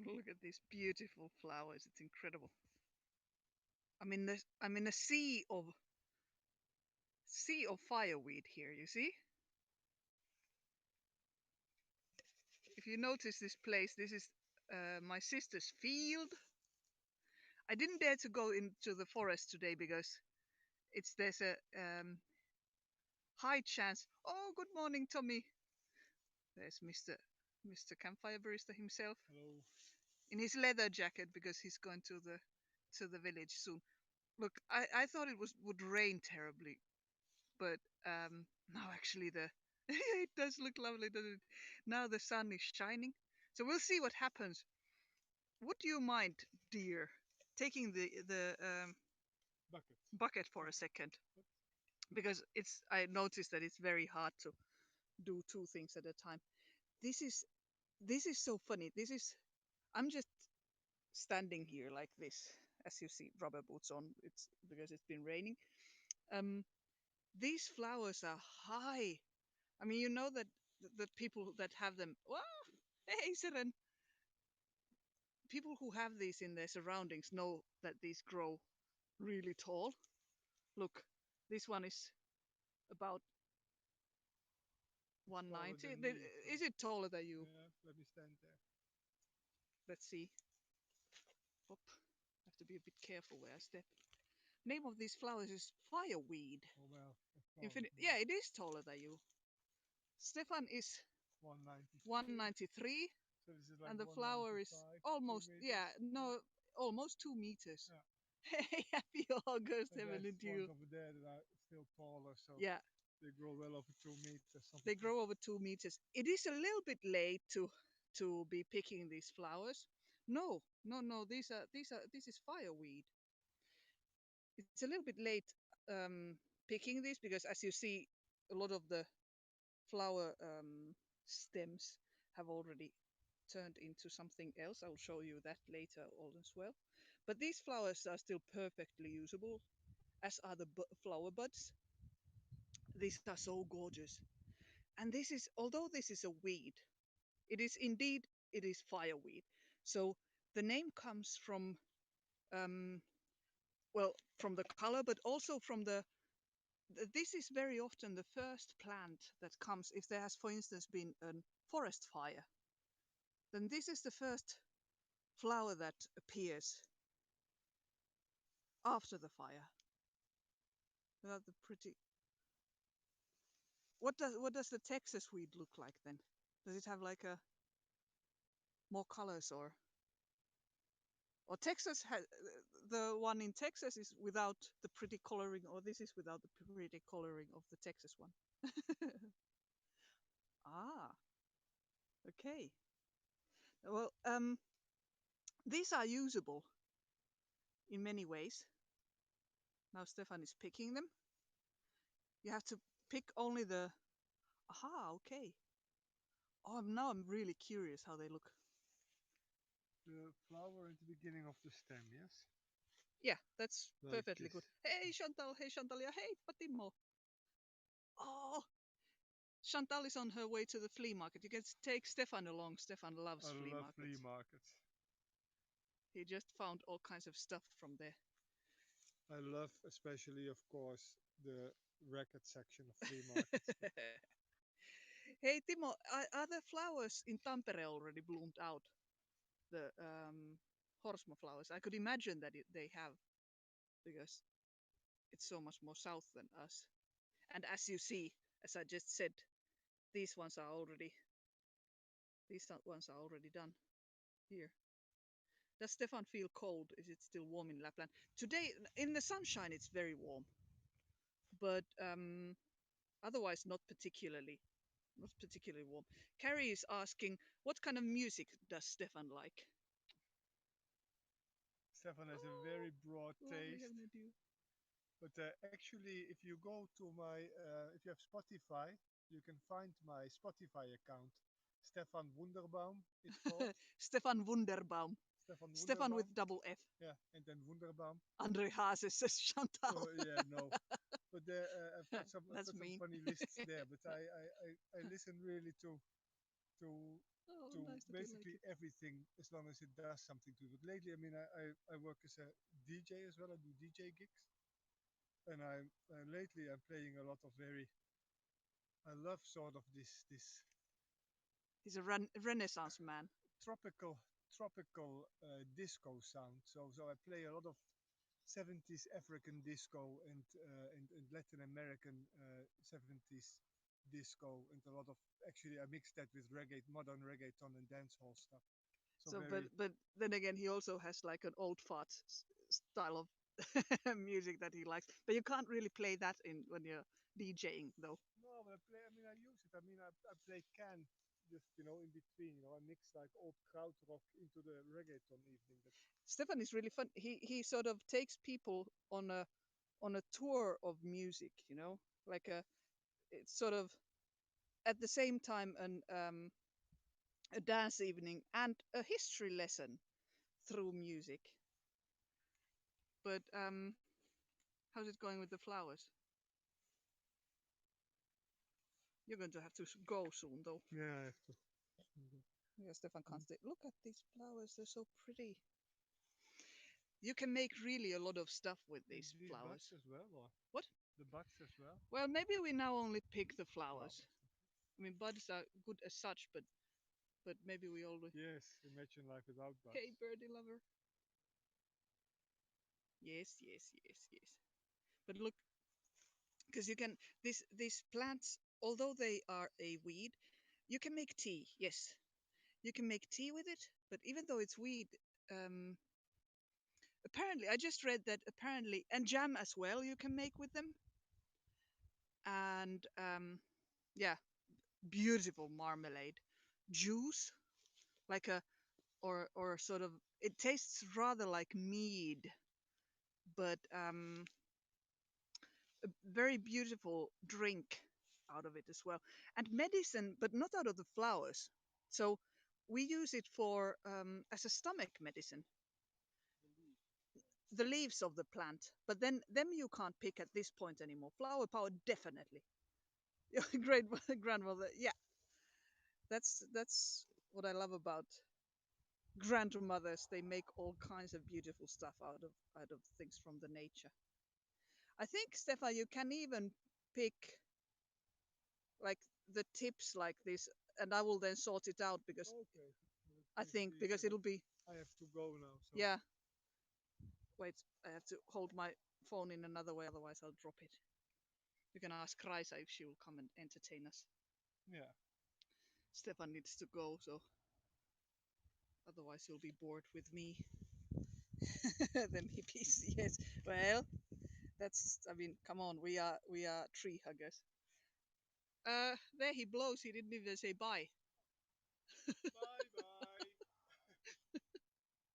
Look at these beautiful flowers. It's incredible. I'm in a sea of fireweed here. You see? If you notice this place, this is my sister's field. I didn't dare to go into the forest today because there's a high chance. Oh, good morning, Tommy. There's Mr. Campfire Barista himself Hello. in his leather jacket because he's going to the village soon. Look, I thought it would rain terribly, but now actually the it does look lovely, doesn't it? Now the sun is shining, so we'll see what happens. Would you mind, dear, taking the Bucket. bucket for a second? Because I noticed that it's very hard to do two things at a time. This is this is so funny. I'm just standing here like this, as you see, rubber boots on. It's because it's been raining. Um, these flowers are high. I mean, you know that the people that have them. Well, hey, Seren, people who have these in their surroundings know that these grow really tall. Look, this one is about It's taller 190. than me, so Is it taller than you? yeah, let me stand there. Let's see. Hop. I have to be a bit careful where I step. Name of these flowers is fireweed. Oh well, as far as Infinite. me. Yeah, it is taller than you. Stefan is 193. 193, So this is like and the flower is 195, two almost, meters. yeah, no, almost 2 meters. Yeah. Hey, happy August, And there's Evelyn, to ones you. over there that are still taller, so Yeah, they grow well over 2 meters. Some they people. grow over 2 meters. It is a little bit late to be picking these flowers. No, no, no. This is fireweed. It's a little bit late picking these because, as you see, a lot of the flower stems have already turned into something else. I'll show you that later all as well. But these flowers are still perfectly usable, as are the flower buds. These are so gorgeous. And although this is a weed, it is fireweed. So the name comes from, um, well, from the color, but also from this is very often the first plant that comes if there has, for instance, been a forest fire. Then this is the first flower that appears after the fire. The pretty. What does the Texas weed look like then? Does it have like a more colors, or Texas has the one in Texas is without the pretty coloring, or this is without the pretty coloring of the Texas one? Ah, okay. Well, these are usable in many ways. Now Stefan is picking them. You have to pick only the. Aha, okay. Oh, now I'm really curious how they look. The flower at the beginning of the stem, yes? Yeah, that's Like perfectly this. good. Hey Chantal, yeah, hey Patimo. Oh, Chantal is on her way to the flea market. You can take Stefan along. Stefan loves I flea love flea markets. markets. He just found all kinds of stuff from there. I love especially, of course, the record section of flea markets. Hey Timo, are the flowers in Tampere already bloomed out? The horsmo flowers. I could imagine that they have, because it's so much more south than us. And as you see, as I just said, these ones are already done here. Does Stefan feel cold? Is it still warm in Lapland? Today, in the sunshine, it's very warm, but otherwise not particularly warm. Carrie is asking, what kind of music does Stefan like? Stefan has a Oh, very broad lovely taste. having you. But actually, if you go to if you have Spotify, you can find my Spotify account. Stefan Wunderbaum, it's called. Stefan Wunderbaum. Stefan Stefan Wunderbaum. with double F. Yeah, and then Wunderbaum. Andre Haase says Chantal. Yeah, no. But I've got some That's funny mean. lists there. But I listen really to to Oh, to nice that you like basically it. everything as long as it does something to it. But lately, I mean, I work as a DJ as well. I do DJ gigs, and I lately I'm playing a lot of very. I love sort of this He's a Renaissance man. tropical disco sound. So I play a lot of 70s African disco and Latin American 70s disco and a lot of actually I mixed that with reggae, modern reggaeton and dancehall stuff. So So, very but then again, he also has like an old fart style of music that he likes. But you can't really play that in when you're DJing, though. no, but I play. I mean, I use it. I mean, I play can just in between. I mix like old crowd rock into the reggaeton evening. That's Stefan is really fun. He sort of takes people on a tour of music. Like it's sort of at the same time a dance evening and a history lesson through music. But how's it going with the flowers? You're going to have to go soon, though. yeah. I have to. Yeah, Stefan Mm. can't stay. Look at these flowers; they're so pretty. You can make really a lot of stuff with these These buds flowers. as well, or What? the buds as well. Well, maybe we now only pick the flowers. Flowers. I mean, buds are good as such, but maybe we always. Yes, imagine life without buds. Hey, birdie lover. Yes, yes, yes, yes. But look, because you can these plants, although they are a weed, you can make tea. Yes, you can make tea with it. But even though it's weed, um, apparently I just read that apparently and jam as well you can make with them. And yeah, beautiful marmalade, juice like a or sort of it tastes rather like mead, but a very beautiful drink out of it as well. And medicine, but not out of the flowers. So we use it for as a stomach medicine, the leaves of the plant. But then them you can't pick at this point anymore. Flower power definitely. Your great grandmother, yeah. That's what I love about grandmothers. They make all kinds of beautiful stuff out of things from the nature. I think Stefan, you can even pick like the tips like this, and I will then sort it out because Okay, I let's think see. because it'll be I have to go now, so yeah. Wait, I have to hold my phone in another way, otherwise I'll drop it. You can ask Raisa if she will come and entertain us. yeah. Stefan needs to go, so otherwise he'll be bored with me. The hippies, yes. Well, that's. I mean, come on, we are tree huggers. There he blows. He didn't even say bye. Bye bye.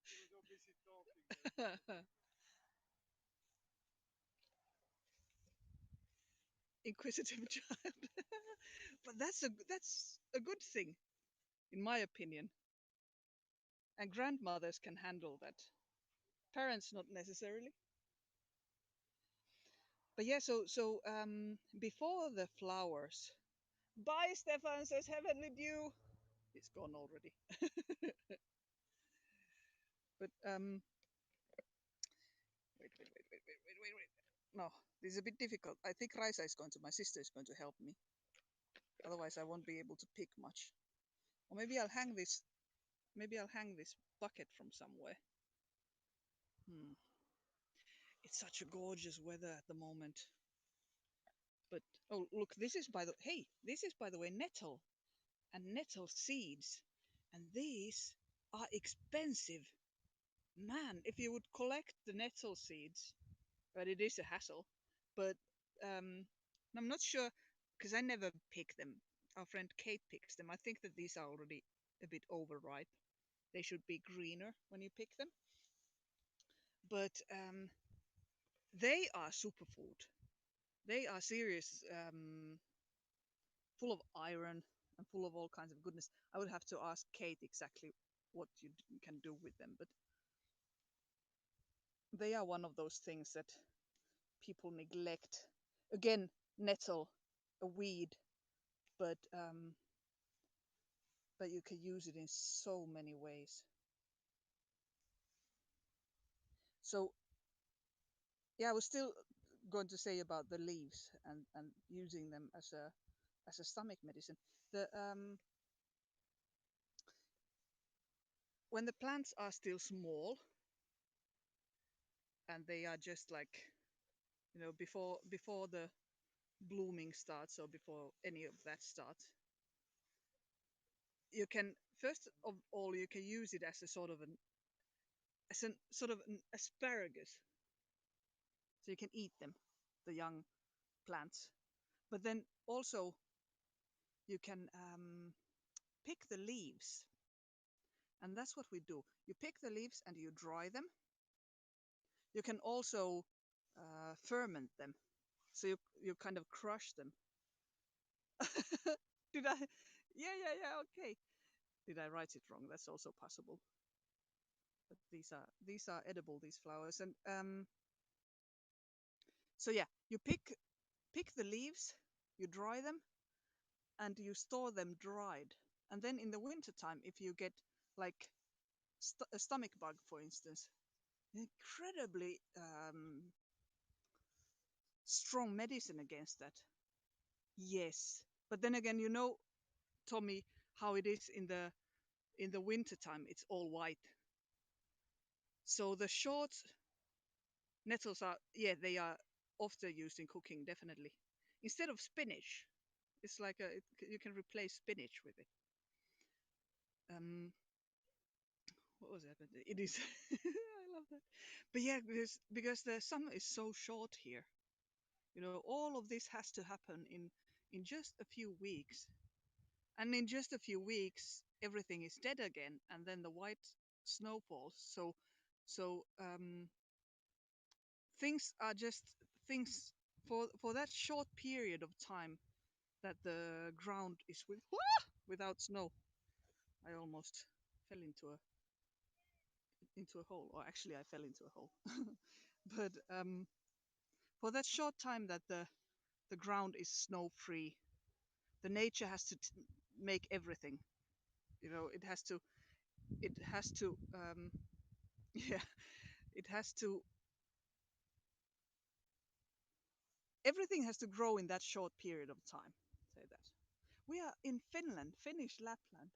You were so busy talking that. Inquisitive child. But that's a good thing, in my opinion. And grandmothers can handle that. Parents not necessarily. But yeah, so before the flowers. Bye, Stefan says Heavenly Dew. It's gone already. But wait. No, this is a bit difficult. I think Raisa is going to. My sister is going to help me. Otherwise, I won't be able to pick much. Or maybe I'll hang this. Maybe I'll hang this bucket from somewhere. Hmm. It's such a gorgeous weather at the moment. But oh, look, this is by the hey, this is by the way nettle and nettle seeds, and these are expensive. Man, if you would collect the nettle seeds, but it is a hassle. But um, I'm not sure because I never pick them. Our friend Kate picks them. I think that these are already a bit overripe. They should be greener when you pick them. But they are superfood. They are serious, full of iron and full of all kinds of goodness. I would have to ask Kate exactly what you can do with them, but they are one of those things that people neglect. Again, nettle, a weed, but but you can use it in so many ways. So yeah, I was still going to say about the leaves and using them as a stomach medicine. The When the plants are still small and they are just like, before the blooming starts or before any of that starts, you can first of all you can use it as a sort of an asparagus, so you can eat them, the young plants. But then also you can pick the leaves, and that's what we do. You pick the leaves and you dry them. You can also ferment them, so you kind of crush them. Did I? Yeah, yeah, yeah. Okay. Did I write it wrong? That's also possible. But these are edible. These flowers, and so yeah, you pick the leaves, you dry them, and you store them dried. And then in the winter time, if you get like a stomach bug, for instance, incredibly strong medicine against that. Yes, but then again, Tommy, how it is in the winter time. It's all white. So the short nettles are, yeah, they are often used in cooking, definitely. Instead of spinach, it's like you can replace spinach with it. Um, what was that? It is. I love that. But yeah, because the summer is so short here. All of this has to happen in just a few weeks, and in just a few weeks, everything is dead again, and then the white snow falls. So things are just things for that short period of time that the ground is without snow. I almost fell into a hole, or actually, I fell into a hole. But for that short time that the ground is snow free, the nature has to make everything. It has to yeah, it has to everything has to grow in that short period of time. Say that. We are in Finland, Finnish Lapland.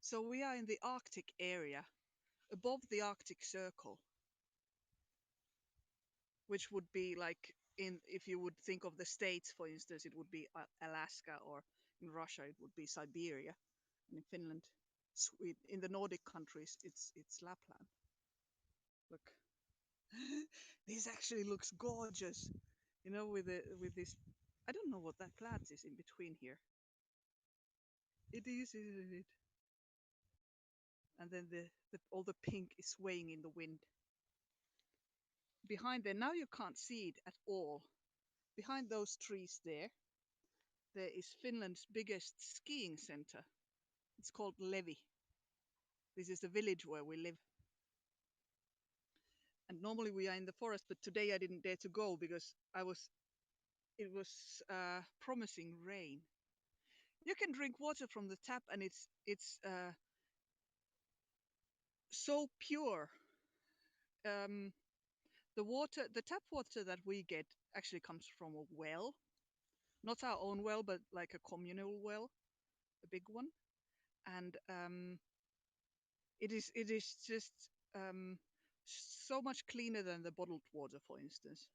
So we are in the Arctic area, above the Arctic Circle, which would be like in if you would think of the states, for instance, it would be Alaska, or in Russia it would be Siberia, and in Finland, in the Nordic countries, it's Lapland. Look, this actually looks gorgeous. With this, I don't know what that plant is in between here. It is, isn't it? And then all the pink is swaying in the wind. Behind there, now you can't see it at all. Behind those trees there is Finland's biggest skiing center. It's called Levi. This is the village where we live. And normally we are in the forest, but today I didn't dare to go because it was promising rain. You can drink water from the tap, and it's so pure. Um, the tap water that we get actually comes from a well, not our own well, but like a communal well, a big one, and it is just um, so much cleaner than the bottled water, for instance.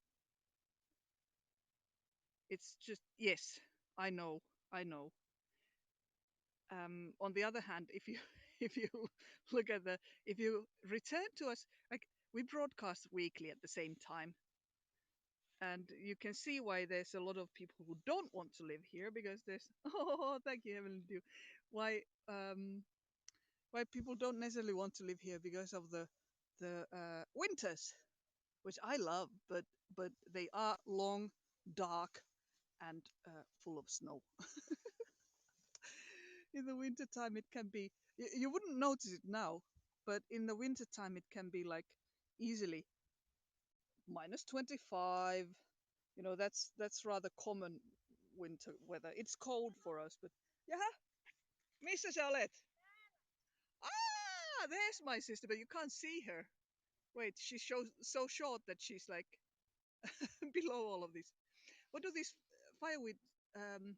It's just, yes, I know, I know. On the other hand, if you if you look at the if you return to us, like, we broadcast weekly at the same time, and you can see why there's a lot of people who don't want to live here, because there's oh, thank you, Evelyn, do why um why people don't necessarily want to live here, because of the winters, which I love, but they are long, dark, and full of snow. In the winter time, it can be, you wouldn't notice it now, but in the winter time it can be like easily minus 25. That's rather common winter weather. It's cold for us, but yeah, Missä sä olet? Ah, there's my sister, but you can't see her. Wait, she's so short that she's like below all of this. What do these fireweed? Um,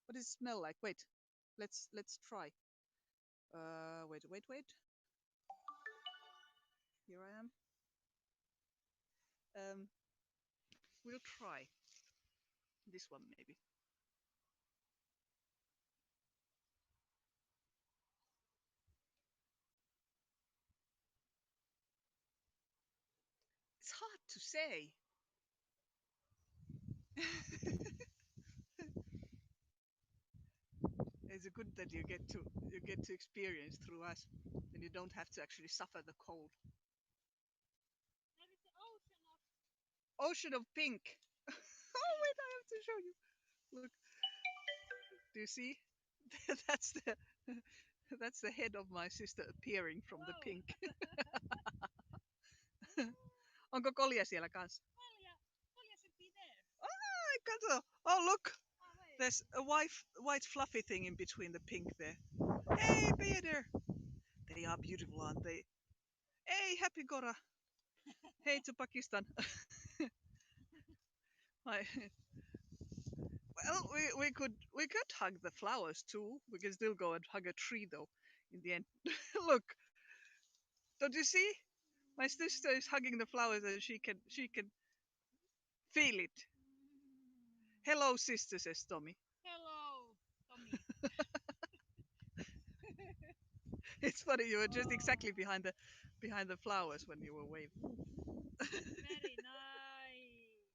what does it smell like? Wait, let's try. Wait. Here I am. Um, we'll try this one maybe. It's hard to say. It's good that you get to experience through us, and you don't have to actually suffer the cold. Ocean of pink. Oh wait, I have to show you. Look, do you see? that's the that's the head of my sister appearing from the pink. Onko kolja siellä kanssa? Ai, kato. Oh, look. There's a white fluffy thing in between the pink there. Hey, Peter. They are beautiful, aren't they? Hey, happy Gora. Hey to Pakistan. I, well, we could hug the flowers too. We can still go and hug a tree though. In the end, look. Don't you see? My sister is hugging the flowers, and she can feel it. Hello, sister, says Tommy. Hello, Tommy. It's funny. You were just exactly behind the flowers when you were waving. Very nice.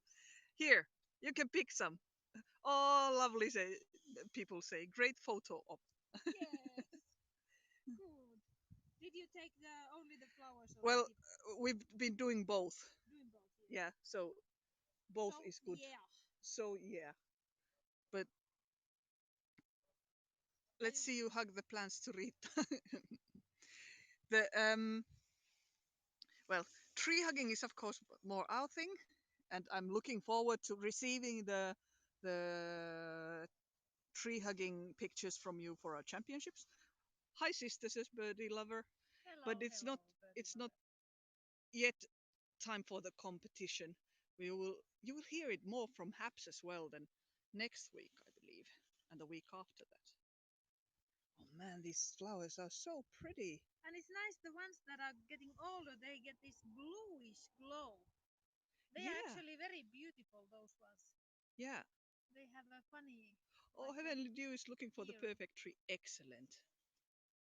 Here, you can pick some. Oh, lovely! Say people say great photo op. Yes. Good. Did you take the only the flowers or Well, did we've been doing both. doing both? Yes. Yeah, so both So is good. yeah. So yeah, but Are let's you see you hug the plants to read. the well, tree hugging is of course more our thing, and I'm looking forward to receiving the tree hugging pictures from you for our championships. Hi, sister, says Birdie Lover, but hello, birdie it's not lover. yet time for the competition. We will you will hear it more from Haps as well than next week, I believe, and the week after that. Oh man, these flowers are so pretty. And it's nice the ones that are getting older they get this bluish glow. They are Yeah, actually very beautiful those ones. yeah. They have a funny Oh, like a Heavenly Dew is looking for the earring. perfect tree. Excellent,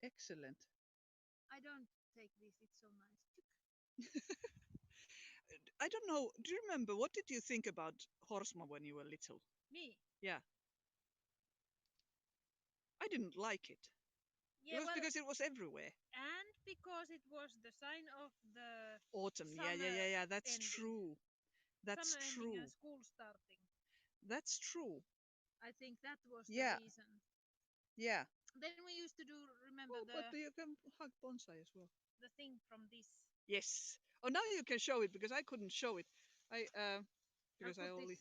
excellent. I don't take this, it's so nice. I don't know. Do you remember what did you think about Horsma when you were little? Me? Yeah, I didn't like it. It Yeah, was well, because it was everywhere. and because it was the sign of the Autumn. Yeah, yeah, summer yeah, yeah. That's ending. true. That's Summer ending true. and school starting. That's true. I think that was the Yeah, reason. yeah. Then we used to do, remember Oh, but you can hug bonsai as well. the thing from this. Yes. Oh, now you can show it because I couldn't show it. I I'll because I put this only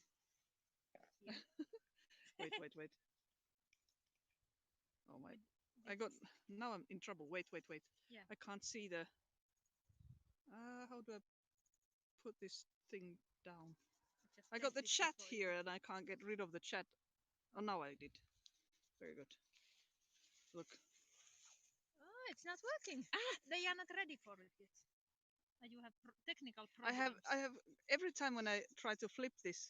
here. wait. Oh my! With I this got stick. now. I'm in trouble. Wait. Yeah, I can't see the. How do I put this thing down? I just I got the tested chat before you here put and it. I can't get rid of the chat. Oh, now I did. Very good. Look. Oh, it's not working. Ah, They are not ready for it yet. You have technical I have. problems. I have. Every time when I try to flip this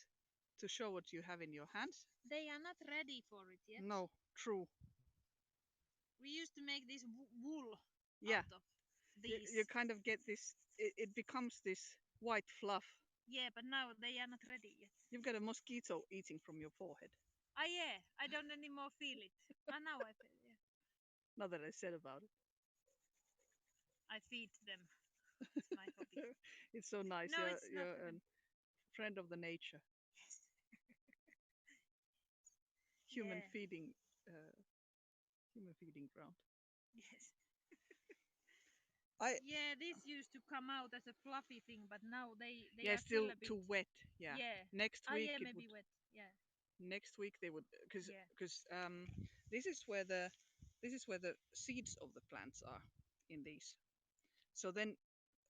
to show what you have in your hands. They are not ready for it yet. No, true. We used to make this wool Yeah, out of you these. kind of get this. It becomes this white fluff. Yeah, but now they are not ready yet. You've got a mosquito eating from your forehead. Ah, yeah, I don't anymore feel it. Ah, now I feel it. Not that I said about it. I feed them. It's my hobby. It's so nice. No, it's not You're a happening. friend of the nature. Yes. Human Yeah. feeding. Uh, Human feeding ground. Yes. I Yeah, this used to come out as a fluffy thing, but now they Yeah, are still still a bit. too wet. Yeah. Yeah. Next Ah, week yeah, it would. maybe wet. Yeah. Next week they would Yeah. because this is where the this is where the seeds of the plants are in these. So then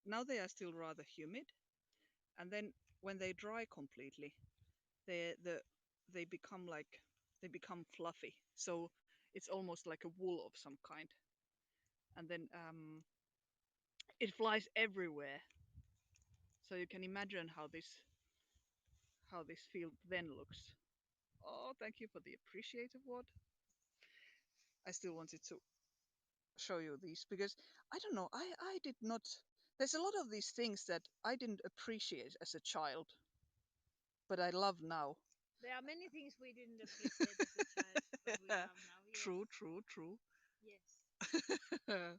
now they are still rather humid, and then when they dry completely, the they become like they become fluffy. So it's almost like a wool of some kind, and then it flies everywhere. So you can imagine how this field then looks. Oh, thank you for the appreciative word. I still wanted to show you these because I don't know. I did not. There's a lot of these things that I didn't appreciate as a child, but I love now. There are many things we didn't appreciate as a child, but we love now. Yes. True, true, true. Yes.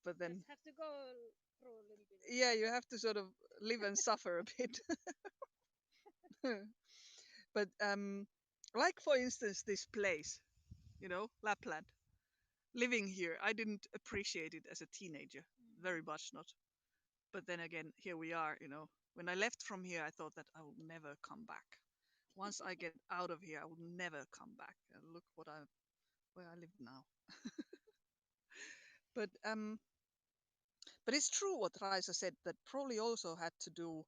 But then, Just have to go through a little bit of yeah, you suffering. have to sort of live and suffer a bit. But like for instance, this place, Lapland. Living here, I didn't appreciate it as a teenager, very Mm. much not. But then again, here we are. When I left from here, I thought that I will never come back. Once I get out of here, I will never come back. And look where I live now. But it's true what Raisa said that probably also had to do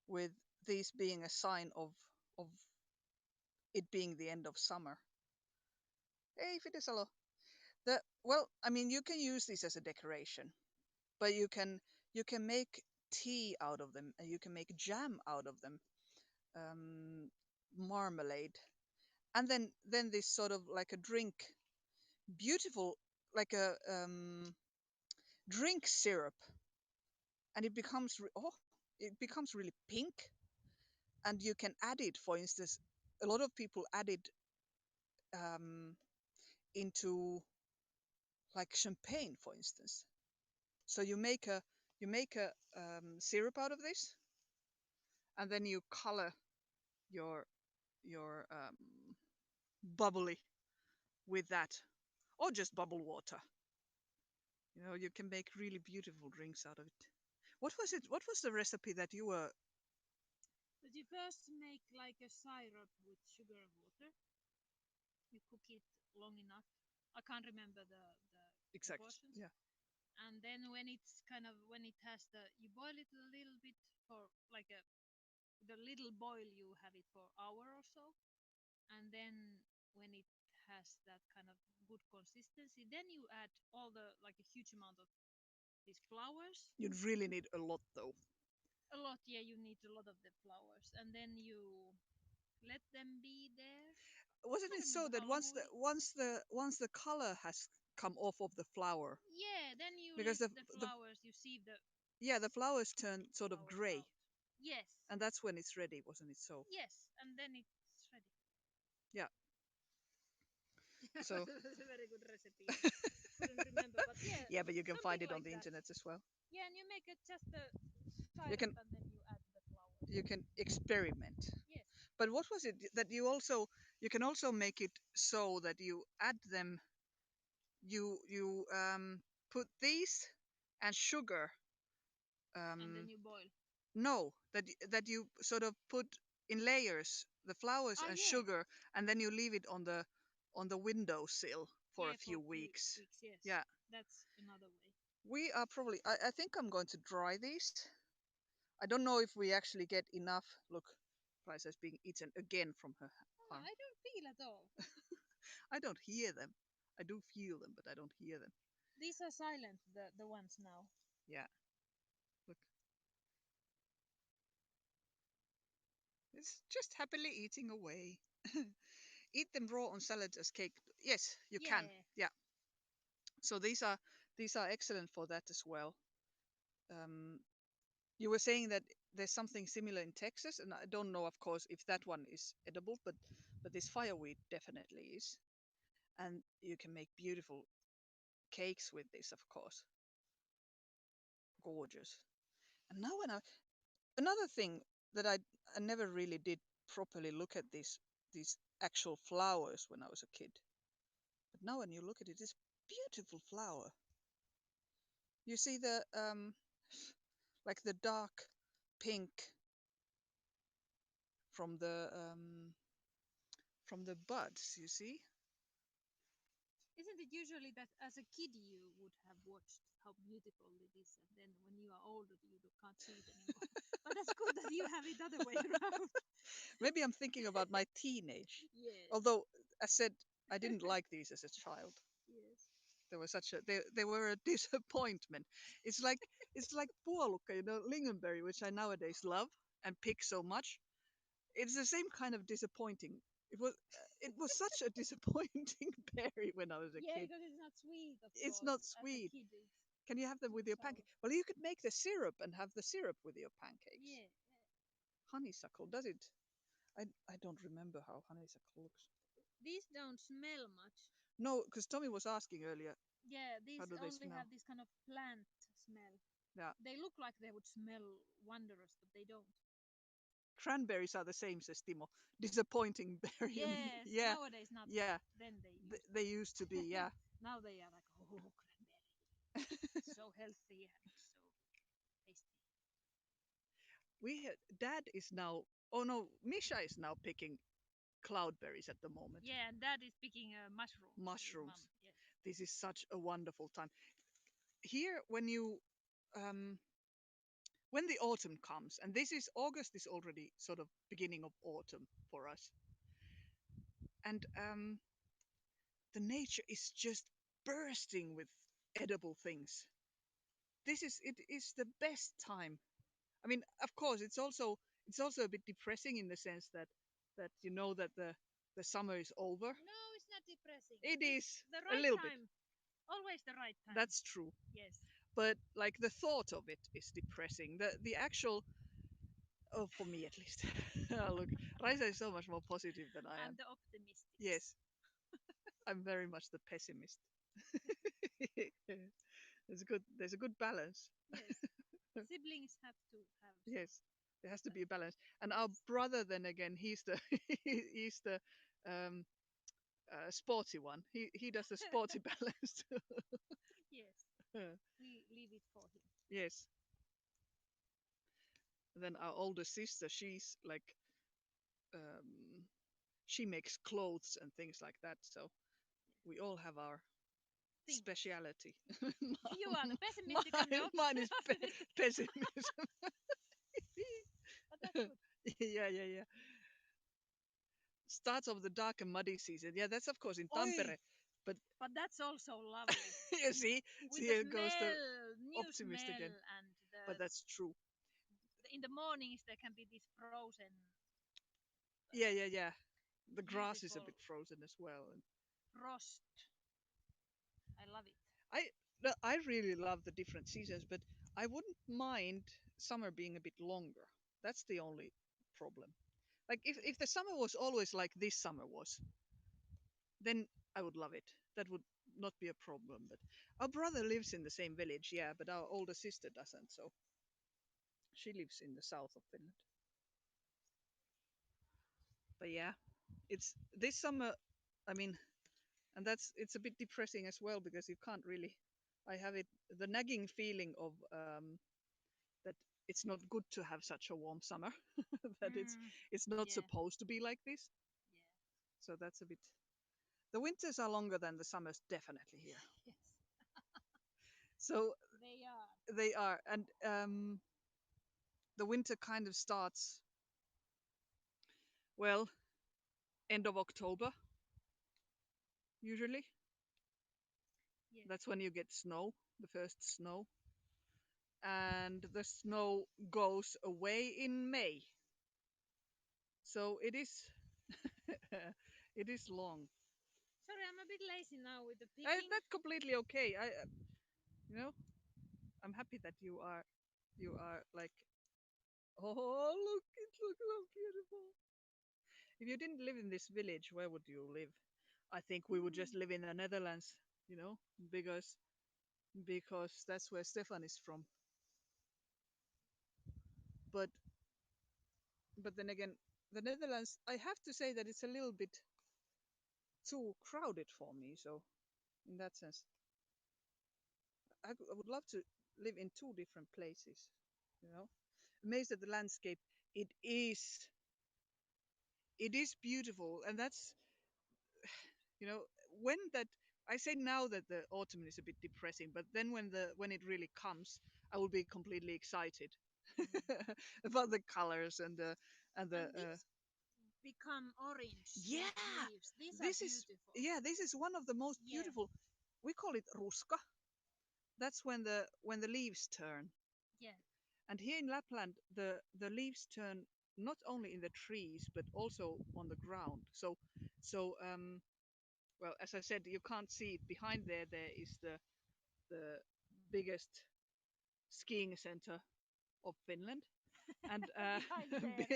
with these being a sign of it being the end of summer. Hey, Fidesalo. I mean, you can use these as a decoration, but you can make tea out of them, and you can make jam out of them, um, marmalade, and then this sort of like a drink, beautiful, like a drink syrup, and it becomes really pink, and you can add it. For instance, a lot of people add it um, into like champagne, for instance. So you make a syrup out of this, and then you color your bubbly with that, or just bubble water. You can make really beautiful drinks out of it. What was it? What was the recipe that you were But you first make like a syrup with sugar and water. You cook it long enough. I can't remember the exact? proportions. Yeah, And then when it's kind of when it has the you boil it a little bit for like a the little boil you have it for hour or so, and then when it has that kind of good consistency, then you add all the like a huge amount of these flowers. you'd really need a lot though. A lot, yeah, you need a lot of the flowers, and then you let them be there. Wasn't Can't it so remember that how long once the we. once the once the color has come off of the flower, Yeah, then you because let the the the flowers. You sieve the yeah, the flowers turn sort of flowers gray, out. Yes, and that's when it's ready, wasn't it? So yes, and then it's ready. yeah, so That's a very good recipe. I couldn't remember, but yeah, yeah, but you can something find it on like the that. internet as well. Yeah, and you make it just a You syrup, can and then you add the flowers. you can experiment. Yes. But what was it that you can also make it so that you add them, you put these and sugar, And then um you boil. no, that you sort of put in layers the flowers Ah, and yeah. sugar, and then you leave it on the windowsill for a Yeah, for few a few weeks. weeks. Yes, Yeah, that's another way. we are probably I think I'm going to dry these. I don't know if we actually get enough. Look, Price is being eaten again from her Ah, arm. I don't feel at all. I don't hear them. I do feel them, but I don't hear them. These are silent, the ones now. Yeah, look, it's just happily eating away. Eat them raw on salads as cake. Yes, you can. Yeah. Yeah. So these are excellent for that as well. Um, you were saying that there's something similar in Texas, and I don't know, of course, if that one is edible, but this fireweed definitely is, and you can make beautiful cakes with this, of course. Gorgeous. And now another thing that I never really did properly look at these actual flowers when I was a kid. But now when you look at it, it's beautiful flower. You see the like the dark pink from the buds. You see, Isn't it usually that as a kid you would have watched how beautiful it is, and then when you are older you can't see it anymore? But that's good that you have it other way around. Maybe I'm thinking about my teenage. Yes. Although, as said, I didn't like these as a child. Yes. They were such a they were a disappointment. It's like it's like puolukka, lingonberry, which I nowadays love and pick so much. It's the same kind of disappointing. It was such a disappointing berry when I was a Yeah, kid. because it's not sweet, of It's course. not As a sweet. kid, it's Can you have them too with your sour. pancake? Well, you could make the syrup and have the syrup with your pancakes. Yeah. Honeysuckle, does it? I don't remember how honeysuckle looks. These don't smell much. No, because Tommy was asking earlier, Yeah, how these do they only smell? have this kind of plant smell. Yeah, They look like they would smell wondrous, but they don't. cranberries are the same as Timo. Disappointing berry. Yes, Yeah, nowadays not, but yeah. then they Th- used to they be. used to be, yeah. Now they are like, oh, cranberry. So healthy and so tasty. Dad is now. Oh no, Misha is now picking cloudberries at the moment. Yeah, and dad is picking mushrooms with mom. Mushrooms. Yes. This is such a wonderful time. Here, um, when the autumn comes, and this is August is already sort of beginning of autumn for us, and the nature is just bursting with edible things. It is the best time. I mean, of course, it's also a bit depressing in the sense that you know that the summer is over. No, it's not depressing. It It's is the a right little bit. time. Always the right time. That's true. Yes. But like the thought of it is depressing. The actual, oh, for me at least. Look, Raisa is so much more positive than I am. I'm the optimistic. Yes, I'm very much the pessimist. There's a good balance. Yes. Siblings have to have some. Yes, there has to be a balance. And our Yes. brother, then again, he's the he's the um, sporty one. He does the sporty balance. Yes. Uh, We leave it for him. yes. Then our older sister, she's like she makes clothes and things like that. So we all have our Things. speciality. You are the pessimistic, I'm the Mine is optimistic. pessimism. But that's good. Yeah, yeah, yeah. Starts of the dark and muddy season. Yeah, that's of course in Oi! Tampere. But But that's also lovely. you see, With the here goes the smell, new optimist again. smell, and But that's true. in the mornings there can be this frozen, Yeah, yeah, yeah. The grass is a beautiful bit frozen as well. And frost. I love it. I I really love the different seasons, but I wouldn't mind summer being a bit longer. That's the only problem. Like if the summer was always like this summer was, then I would love it. That would not be a problem. But our brother lives in the same village, yeah, but our older sister doesn't. So she lives in the south of Finland. But yeah, it's this summer. I mean, and it's a bit depressing as well because you can't really. I have the nagging feeling of that it's not good to have such a warm summer. That Mm, it's not yeah, supposed to be like this. yeah, So that's a bit. The winters are longer than the summers, definitely here. yes, So they are. they are, and the winter kind of starts well end of October usually. Yes, That's when you get snow, the first snow, and the snow goes away in May. So it is it is long. sorry, I'm a bit lazy now with the picking. That's completely okay. You know, I'm happy that you are like, oh look, it looks so beautiful. If you didn't live in this village, where would you live? I think we would Mm, just live in the Netherlands, you know, because that's where Stefan is from. But but then again, the Netherlands, I have to say that it's a little bit too crowded for me. So in that sense, I would love to live in two different places. You know, amazed at the landscape. It is it is beautiful, and that's, you know, when that I say now that the autumn is a bit depressing, but then when it really comes, I will be completely excited Mm. about the colors and the And these become orange, these yeah. leaves. These are This is beautiful. yeah. This is one of the most Yeah, beautiful. We call it ruska. That's when the leaves turn. yeah. And here in Lapland, the leaves turn not only in the trees but also on the ground. So well, as I said, you can't see it behind there. There is the biggest skiing center of Finland, and Behind there.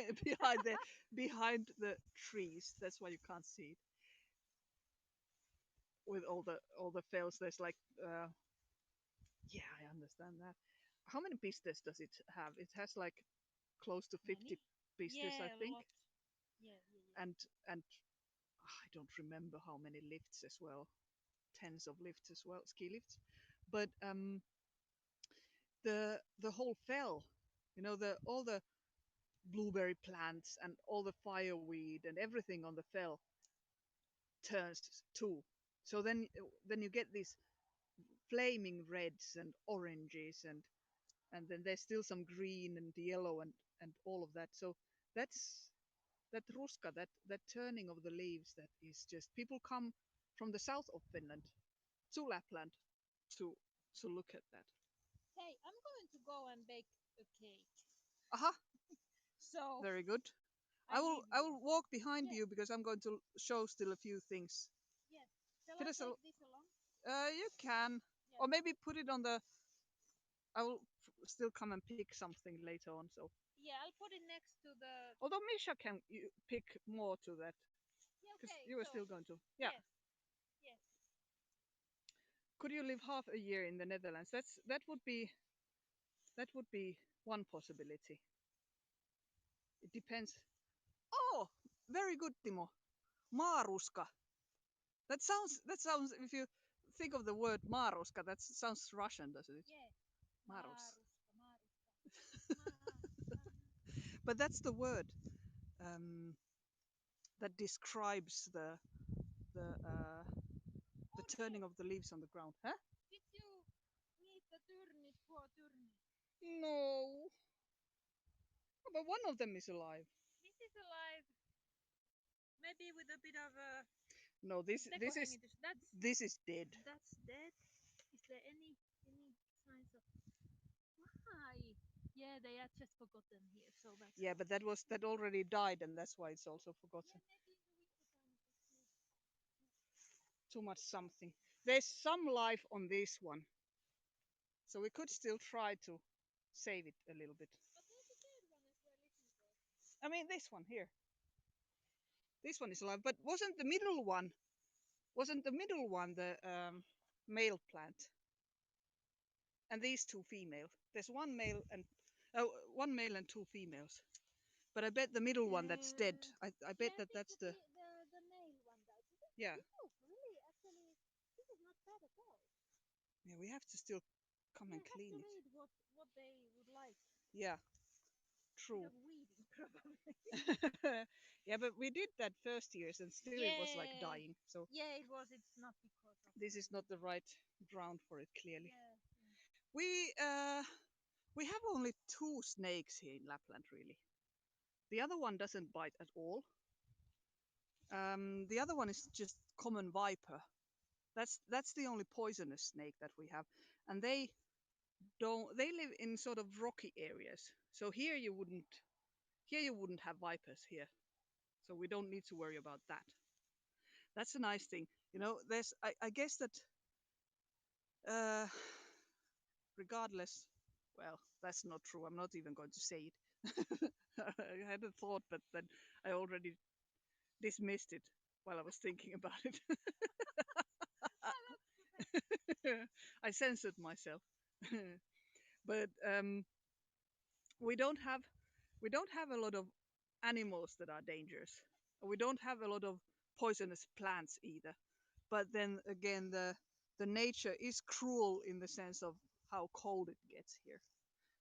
behind the trees. That's why you can't see it with all the fells. There's like yeah, I understand that. How many pistes does it have? It has like close to 50 Many? pistes, I Yeah, a think, lot. Yeah, yeah, yeah. and I don't remember how many lifts as well. Tens of lifts as well, ski lifts. But the whole fell, the all the blueberry plants and all the fireweed and everything on the fell turns too. So then you get these flaming reds and oranges and then there's still some green and yellow and all of that. So that's that ruska, that turning of the leaves, that is just people come from the south of Finland to Lapland to to look at that. Hey, I'm going to go and bake a cake. Aha, So very good. I I will leave I you. will walk behind Yeah, you because I'm going to show still a few things. yeah. Shall I Finish take this along? you can, Yeah. or maybe put it on the. I will still come and pick something later on. So Yeah, I'll put it next to the. although Misha can pick more to that Yeah, because okay. you were So, still going to. Yeah. yes, yes. Could you live half a year in the Netherlands? That would be one possibility. It depends. Oh, very good, Timo. Maaruska. That sounds. If you think of the word maaruska, that sounds Russian, doesn't it? Yeah. Marus. Maruska, Maruska. Maruska. But that's the word um, that describes the Oh, turning dear. of the leaves on the ground. Huh? Did you meet the turnip, poor turnip? No. Oh, but one of them is alive. This is alive. Maybe with a bit of a No, this is tekohengitys. this is dead. That's dead. Is there any signs of why? Yeah, they are just forgotten here, so that's Yeah, why. but that already died, and that's why it's also forgotten. Yeah, maybe in the winter time it was good. Too much something. There's some life on this one, so we could still try to save it a little bit. But there's a dead one as well, isn't there? I mean, this one here. This one is alive, but wasn't the middle one the male plant? And these two female. There's one male and two females. But I bet the middle one that's dead. I bet Yeah, I that think that's the the male one died. yeah. Oh, really? Actually, this is not bad at all. Yeah, we have to still come Yeah, and I have clean to it. read what they would like. Yeah, Bit true. of weeding, probably. Yeah, but we did that first years and still it was like Yeah, dying. So yeah, it was. It's not because of this is not the right ground for it clearly. yeah, yeah. We uh we have only two snakes here in Lapland really. The other one doesn't bite at all. The other one is just common viper. That's the only poisonous snake that we have, and they live in sort of rocky areas. So here you wouldn't have vipers here. So we don't need to worry about that. That's a nice thing. There's I guess that uh, regardless, well, that's not true. I'm not even going to say it. I had a thought, but then I already dismissed it while I was thinking about it. Ah, that's good. I censored myself. But we don't have we don't have a lot of animals that are dangerous. We don't have a lot of poisonous plants either. But then again, the nature is cruel in the sense of how cold it gets here.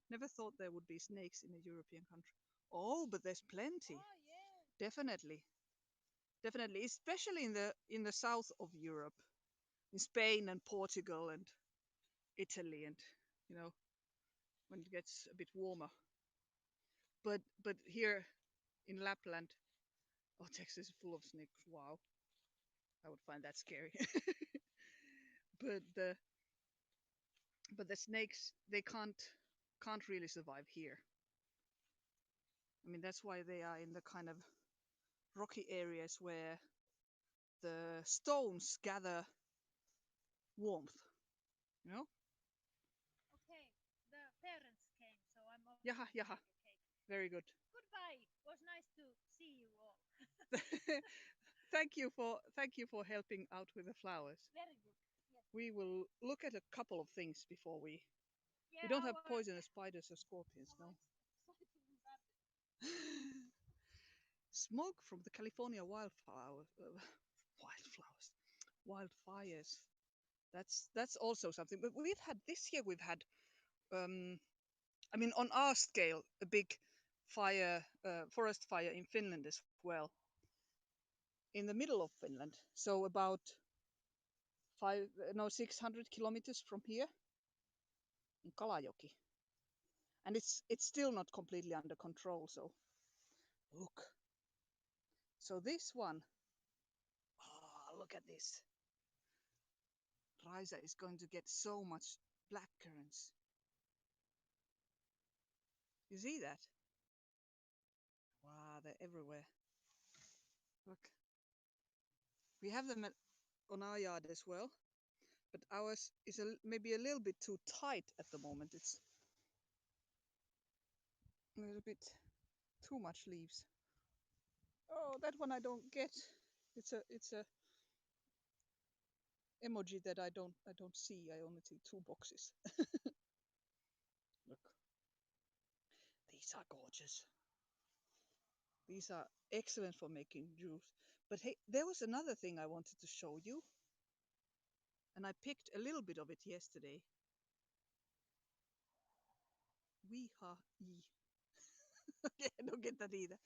Never thought there would be snakes in a European country. Oh, but there's plenty. Oh yeah. Definitely, definitely, especially in the south of Europe. in Spain and Portugal and Italy, and you know when it gets a bit warmer. But here in Lapland, oh, Texas is full of snakes. Wow, I would find that scary. but the snakes, they can't really survive here. I mean, that's why they are in the kind of rocky areas where the stones gather warmth. You know? Okay, the parents came, so I'm off to Yaha, make yaha. a cake. Very good. Goodbye. Was nice to see you all. Thank you for helping out with the flowers. Very good. Yes. We will look at a couple of things before we Yeah, don't have poisonous spiders or scorpions, no. exciting subject. Smoke from the California wildflowers, wildfires. That's also something. But we've had this year. We've had, um, I mean, on our scale, a big forest fire in Finland as well, in the middle of Finland. So about 600 kilometers from here in Kalajoki, and it's still not completely under control. So look. So this one, oh, look at this. Raisa is going to get so much black currants. You see that? Wow, they're everywhere. Look, we have them on our yard as well, but ours is maybe a little bit too tight at the moment. It's a little bit too much leaves. Oh, that one I don't get. It's a emoji that I don't see. I only see two boxes. Look, these are gorgeous. These are excellent for making juice. But hey, there was another thing I wanted to show you, and I picked a little bit of it yesterday. Weeha ee. Okay, I don't get that either.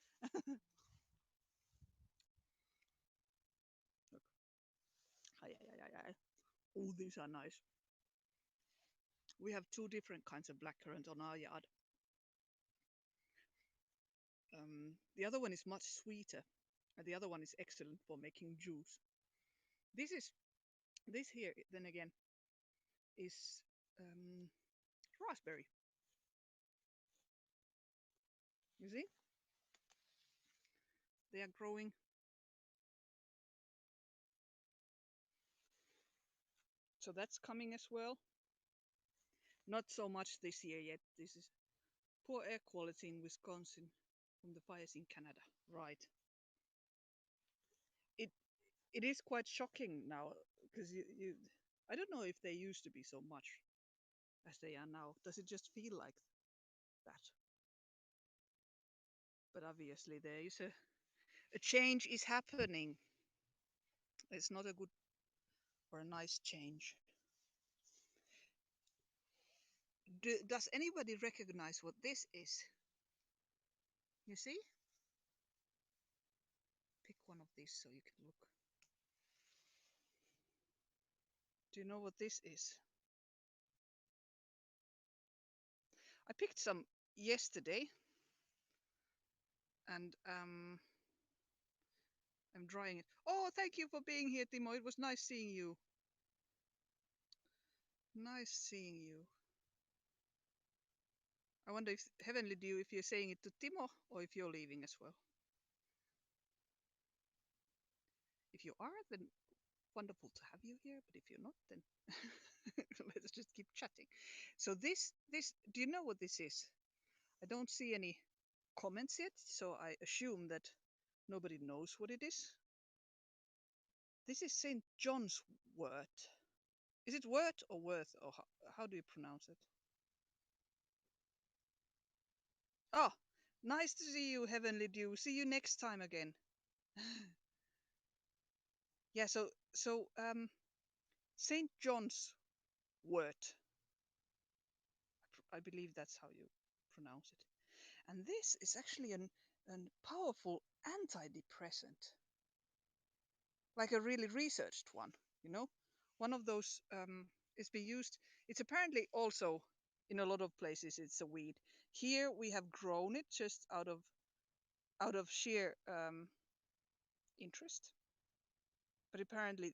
Look. Ay, ay, ay, ay, ay. Oh, these are nice. We have two different kinds of blackcurrant on our yard. The other one is much sweeter, and the other one is excellent for making juice. This here, then again, is raspberry. You see, they are growing. So that's coming as well. Not so much this year yet. This is poor air quality in Wisconsin from the fires in Canada. Right. It it is quite shocking now because you I don't know if they used to be so much as they are now. Does it just feel like that? But obviously there is a change is happening. It's not a good or a nice change. Does anybody recognize what this is? You see? Pick one of these so you can look. Do you know what this is? I picked some yesterday, and I'm drying it. Oh, thank you for being here, Timo. It was nice seeing you. Nice seeing you. I wonder if Heavenly Dew, if you're saying it to Timo or if you're leaving as well. If you are, then wonderful to have you here. But if you're not, then let's just keep chatting. So this, do you know what this is? I don't see any comments yet, so I assume that nobody knows what it is. This is St. John's wort. Is it wort or worth, or how do you pronounce it? Oh, nice to see you, Heavenly Dew. See you next time again. Yeah, so St. John's wort. I believe that's how you pronounce it. And this is actually an powerful antidepressant, like a really researched one, you know, one of those is being used. It's apparently also in a lot of places it's a weed. Here we have grown it just out of sheer interest, but apparently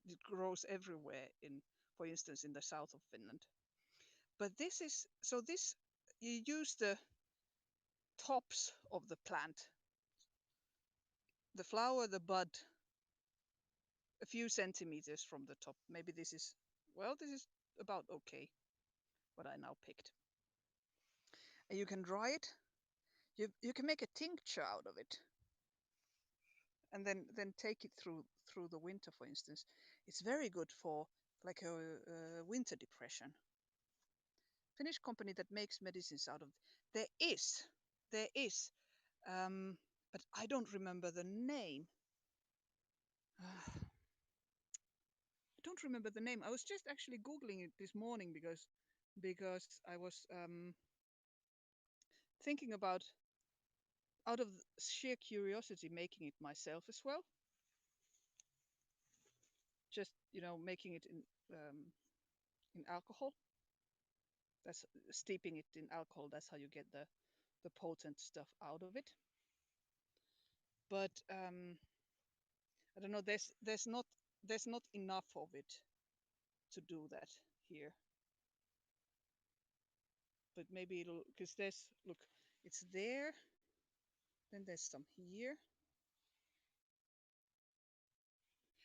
it grows everywhere in, for instance, in the south of Finland. But this is so this you use the tops of the plant, the flower, the bud, a few centimeters from the top. Maybe this is, well, this is about okay, what I now picked. And you can dry it. You can make a tincture out of it, and then take it through the winter, for instance. It's very good for like a winter depression. Finnish company that makes medicines out of. There is, um, but I don't remember the name. I don't remember the name. I was just actually googling it this morning because I was thinking about, out of sheer curiosity, making it myself as well. Just making it in alcohol. That's steeping it in alcohol. That's how you get the potent stuff out of it. But I don't know. There's not enough of it to do that here. But maybe it'll, because there's, look, it's there. Then there's some here,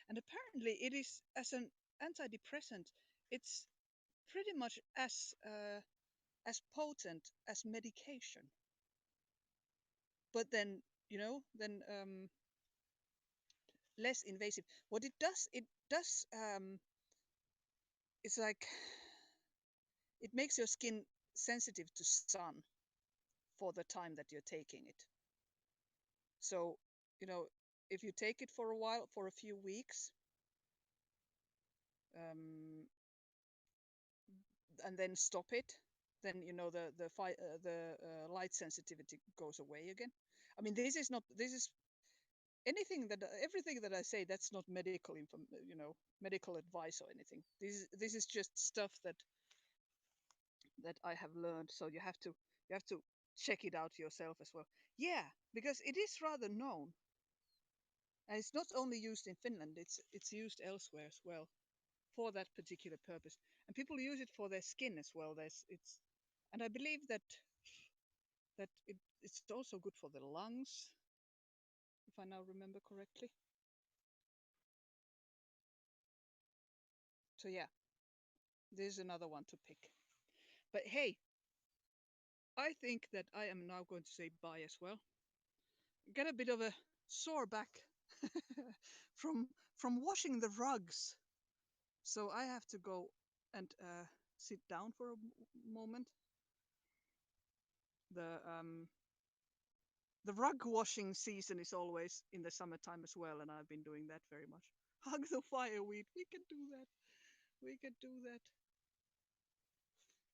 and apparently it is, as an antidepressant, it's pretty much as potent as medication. But then less invasive. What it does, it's like it makes your skin sensitive to sun for the time that you're taking it. So, you know, if you take it for a while, for a few weeks, um, and then stop it, then the light sensitivity goes away again. I mean, this is not. This is anything that everything that I say. That's not medical advice or anything. This is just stuff that I have learned. So you have to check it out yourself as well. Yeah, because it is rather known, and it's not only used in Finland. It's used elsewhere as well for that particular purpose, and people use it for their skin as well. And I believe that it's also good for the lungs, if I now remember correctly. So yeah, there's another one to pick. But hey, I think that I am now going to say bye as well. Get a bit of a sore back from washing the rugs. So I have to go and sit down for a moment. The rug washing season is always in the summertime as well, and I've been doing that very much. Hug the fireweed. We can do that. We can do that.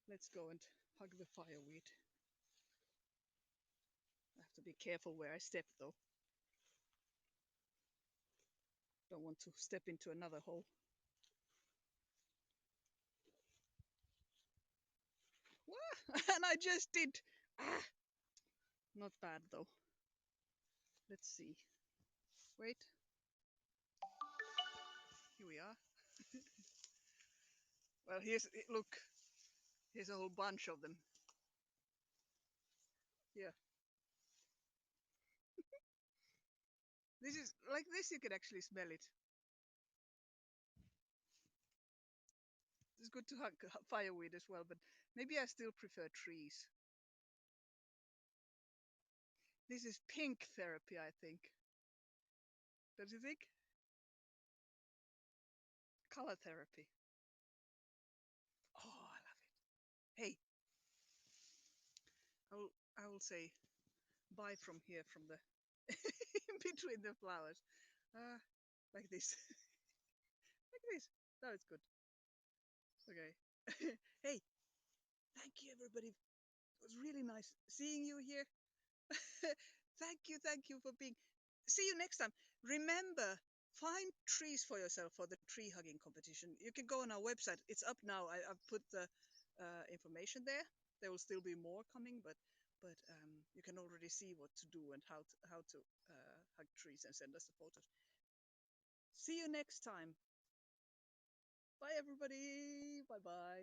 Let's go and hug the fireweed. I have to be careful where I step, though. Don't want to step into another hole. And I just did. Ah, not bad though. Let's see. Wait. Here we are. Well, look. Here's a whole bunch of them. Yeah. This is like this. You can actually smell it. It's good to hug fireweed as well, but maybe I still prefer trees. This is pink therapy, I think. Don't you think? Color therapy. Oh, I love it. Hey, I will say bye from here, from the in between the flowers, uh, like this, like this. Now it's good. Okay. Hey, thank you everybody. It was really nice seeing you here. Thank you for being. See you next time. Remember, find trees for yourself for the tree hugging competition. You can go on our website. It's up now. I've put the information there. There will still be more coming, but you can already see what to do and how to hug trees and send us the photos. See you next time. Bye, everybody. Bye bye.